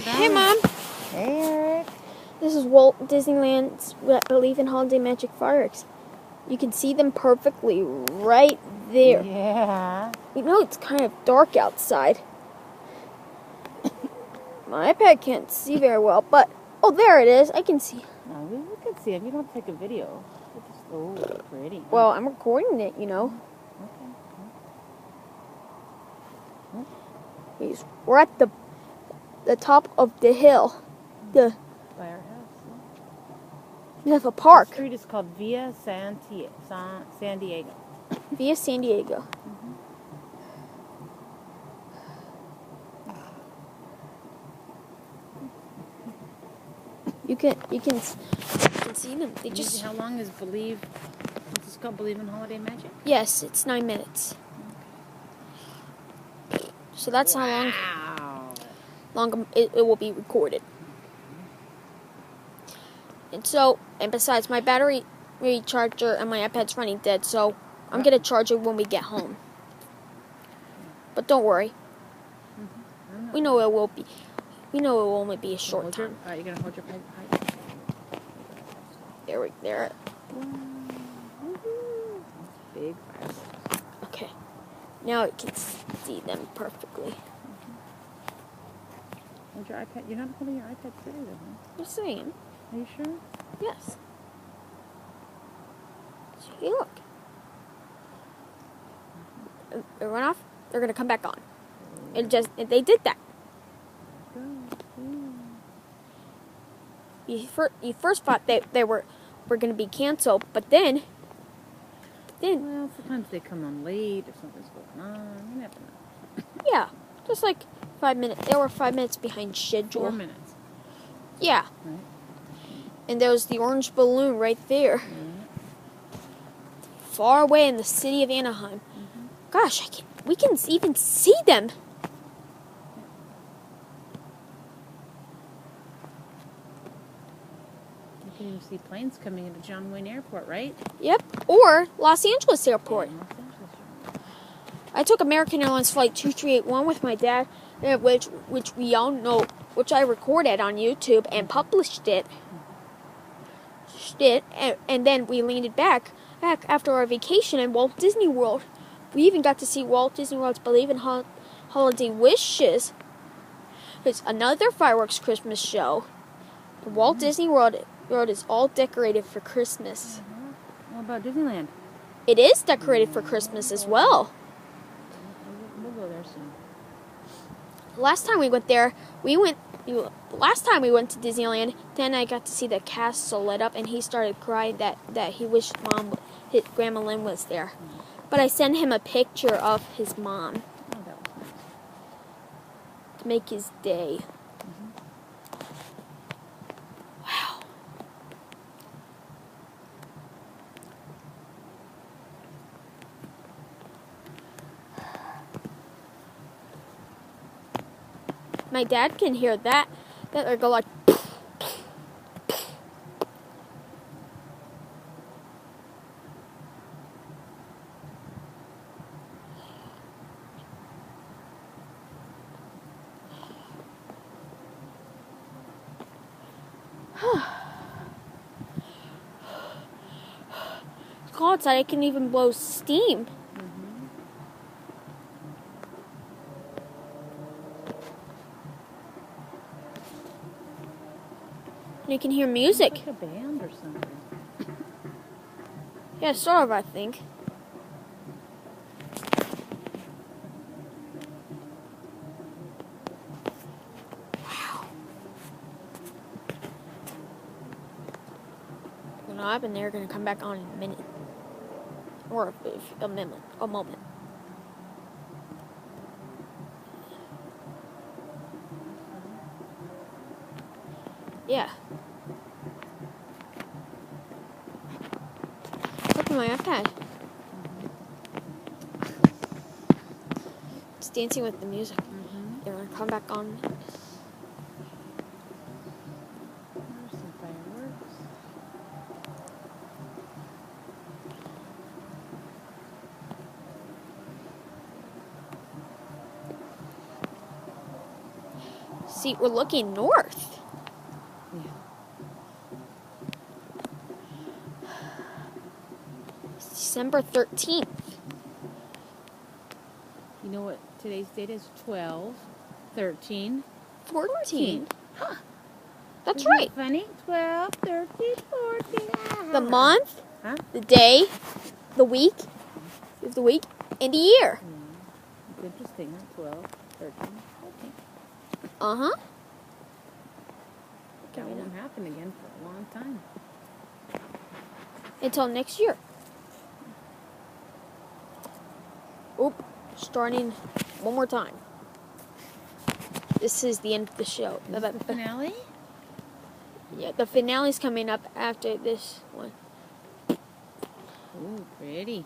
at that. Hey, Mom. Hey, Eric. This is Walt Disneyland's Believe in Holiday Magic fireworks. You can see them perfectly right there. Yeah. You know it's kind of dark outside. My iPad can't see very well, but... Oh, there it is. I can see. No, we can see it. You don't take a video. It's just so pretty. Well, I'm recording it, you know. Okay. We're at the top of the hill. By our house. We have a park. The street is called Via San Diego. Via San Diego. You can see them. They just... How long is Believe? Is this called Believe in Holiday Magic? Yes, it's 9 minutes. So that's how long it will be recorded. And besides, my battery charger and my iPad's running dead, so I'm gonna charge it when we get home. But don't worry. We know it will be. We know it will only be a short time. You're gonna hold your pipe. There. Big fireworks. Okay. Now you can see them perfectly. Hold your iPad. You're not holding your iPad today, though, huh? Just saying. Are you sure? Yes. See, look. They run off. They're gonna come back on. They did that. You first thought they were going to be canceled, but then. Well, sometimes they come on late or something's going on. You never know. Yeah, just like 5 minutes. They were 5 minutes behind schedule. 4 minutes. Yeah. Right. And there was the orange balloon right there, far away in the city of Anaheim. Gosh, we can even see them. You can even see planes coming into John Wayne Airport, right? Yep, or Los Angeles Airport. Yeah, Los Angeles. I took American Airlines Flight 2381 with my dad, which we all know, which I recorded on YouTube and published it. And then we landed back after our vacation in Walt Disney World. We even got to see Walt Disney World's Believe in Holiday Wishes. It's another fireworks Christmas show. Walt Disney World is all decorated for Christmas. What about Disneyland? It is decorated for Christmas as well. We'll go there soon. Last time we went there, last time we went to Disneyland, then I got to see the castle lit up, and he started crying that he wished Grandma Lynn was there. But I sent him a picture of his mom Oh, that was nice. to make his day. Wow. My dad can hear that they go like. It's cold outside. I can even blow steam. And you can hear music. It's like a band or something. Yeah, sort of, I think. Wow. You know, I've been there. Going to come back on in a minute. Or a moment. Yeah. Look at my iPad. It's dancing with the music. They're gonna come back on. There's some fireworks. See, we're looking north. Yeah. It's December 13th. You know what today's date is? 12, 13, 14. Huh. That's Isn't right. that funny? 12, 13, 14. The month, Huh? the day, the week, and the year. It's interesting, huh? 12, 13, 14. Uh-huh. That won't happen again for a long time. Until next year. Oop. Starting one more time. This is the end of the show. Is this the finale? Yeah, the finale's coming up after this one. Ooh, pretty.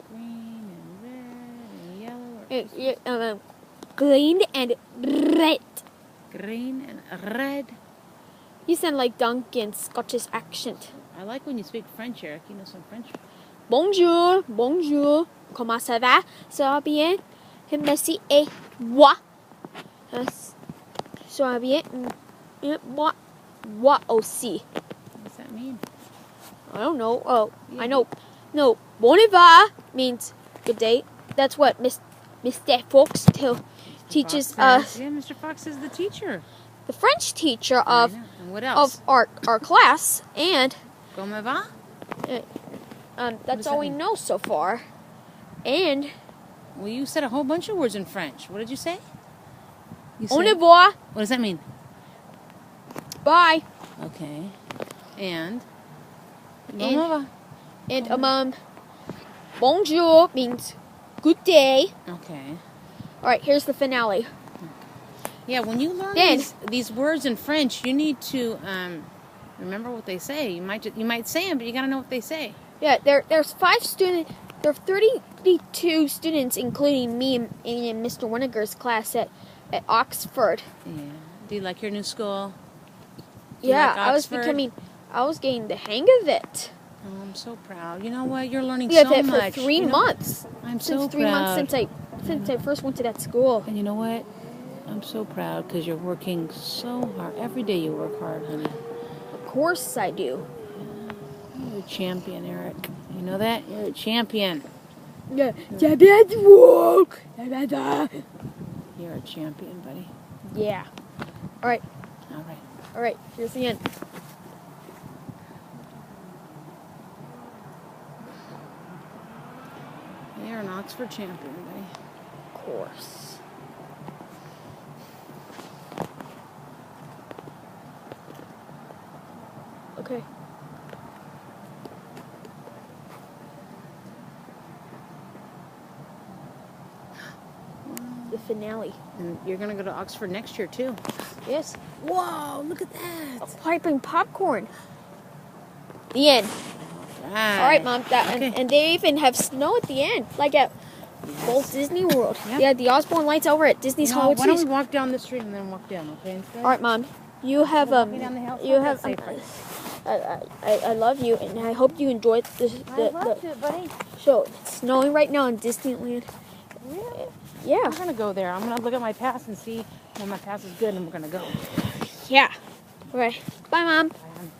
Green and red and yellow. Green and red. Green and red. You sound like Duncan's Scottish accent. I like when you speak French, Eric. You know some French. Bonjour, bonjour. Comment ça va? Ça va bien? Merci et moi. Ça va bien? Moi. Moi aussi. What does that mean? I don't know. Oh, Yeah. I know. No, bonjour means good day. That's what Mr. Fox teaches us. Yeah, Mr. Fox is the teacher. The French teacher I of know. And what else? our class, and Comment va? that's does all that we mean? know so far. And Well, you said a whole bunch of words in French. What did you say? You au said- revoir. What does that mean? Bye. Okay. And? And- Comment And bonjour means good day. va? Okay. All right, here's the finale. Yeah, when you learn Then- these words in French, you need to remember what they say. You might say them, but you got to know what they say. Yeah, there's 5 students. There are 32 students, including me and Mr. Winiger's class at Oxford. Yeah. Do you like your new school? Do you Yeah, like I was getting the hang of it. Oh, I'm so proud. You know what? You're learning We have so it for much. 3 You know- months. I'm so Since 3 months proud. since I first went to that school. And you know what? I'm so proud because you're working so hard. Every day you work hard, honey. Of course I do. You're a champion, Eric. You know that? You're a champion. Yeah, You're a champion, buddy. yeah. All right, All right. here's the end. You're an Oxford champion, buddy. Of course. Okay. The finale. And you're going to go to Oxford next year, too. Yes. Whoa, look at that. Piping popcorn. The end. All right, Mom. Okay. And they even have snow at the end, like at Walt Disney World. Yep. Yeah, the Osborne lights over at Disney's No, Hollywood why don't we Studios. walk down the street and then walk down, okay? Instead? All right, Mom. You have Walking down the hill, you so have. that's safer. I love you, and I hope you enjoyed I loved it, buddy. show. It's snowing right now in Disneyland. Really? Yeah. We're going to go there. I'm going to look at my pass and see when my pass is good and we're going to go. Yeah. All right. Bye, Mom. Bye, hon.